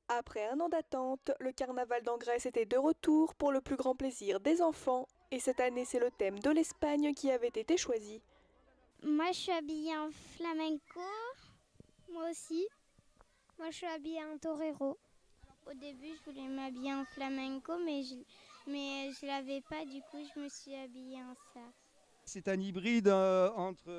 Après un an d'attente, le carnaval d'Angresse était de retour pour le plus grand plaisir des enfants, et cette année c'est le thème de l'Espagne qui avait été choisi. Moi, je suis habillée en flamenco. Moi aussi. Moi, je suis habillée en torero. Au début, je voulais m'habiller en flamenco, mais je l'avais pas. Du coup, je me suis habillée en ça. C'est un hybride entre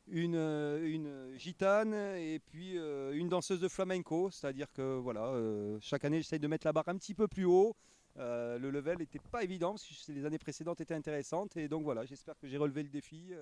une gitane et puis une danseuse de flamenco. C'est-à-dire que voilà, chaque année, j'essaye de mettre la barre un petit peu plus haut. Le level n'était pas évident parce que les années précédentes étaient intéressantes. Et donc voilà, j'espère que j'ai relevé le défi.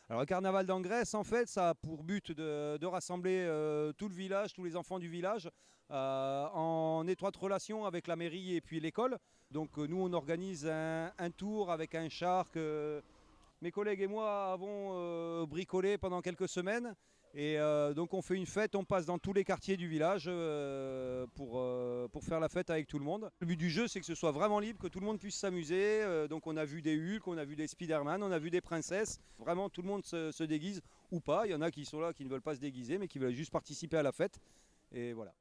Alors le carnaval d'Angresse, en fait, ça a pour but de rassembler tout le village, tous les enfants du village, en étroite relation avec la mairie et puis l'école. Donc nous, on organise un tour avec un char que mes collègues et moi avons bricolé pendant quelques semaines. Et donc on fait une fête, on passe dans tous les quartiers du village pour faire la fête avec tout le monde. Le but du jeu, c'est que ce soit vraiment libre, que tout le monde puisse s'amuser. Donc on a vu des Hulk, on a vu des Spider-Man, on a vu des princesses. Vraiment tout le monde se déguise ou pas. Il y en a qui sont là, qui ne veulent pas se déguiser, mais qui veulent juste participer à la fête. Et voilà.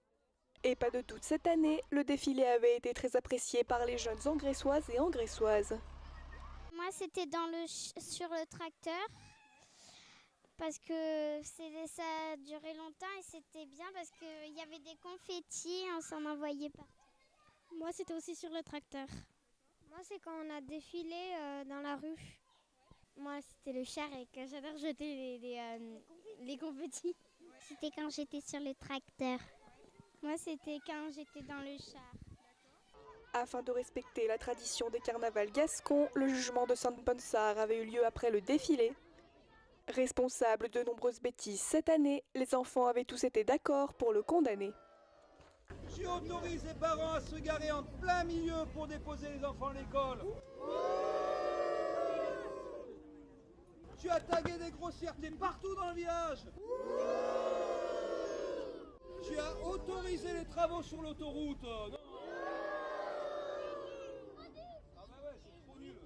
Et pas de doute, cette année, le défilé avait été très apprécié par les jeunes angressoises et angressoises. Moi, c'était sur le tracteur parce que ça a duré longtemps et c'était bien parce qu'il y avait des confettis, on s'en envoyait partout. Moi, c'était aussi sur le tracteur. Moi, c'est quand on a défilé dans la rue. Moi, c'était le char et que j'adore jeter les confettis. C'était quand j'étais sur le tracteur. Moi, c'était quand j'étais dans le char. Afin de respecter la tradition des carnavals gascons, le jugement de San Ponsard avait eu lieu après le défilé. Responsables de nombreuses bêtises cette année, les enfants avaient tous été d'accord pour le condamner. Tu autorises les parents à se garer en plein milieu pour déposer les enfants à l'école. Tu as tagué des grossièretés partout dans le village. Tu as autorisé les travaux sur l'autoroute. Non. Ah bah ouais, c'est trop nul.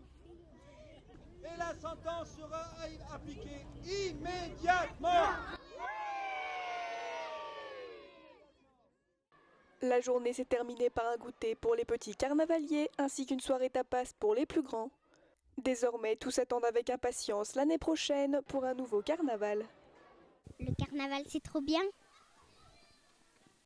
Et la sentence sera appliquée immédiatement. La journée s'est terminée par un goûter pour les petits carnavaliers ainsi qu'une soirée tapas pour les plus grands. Désormais, tous attendent avec impatience l'année prochaine pour un nouveau carnaval. Le carnaval, c'est trop bien.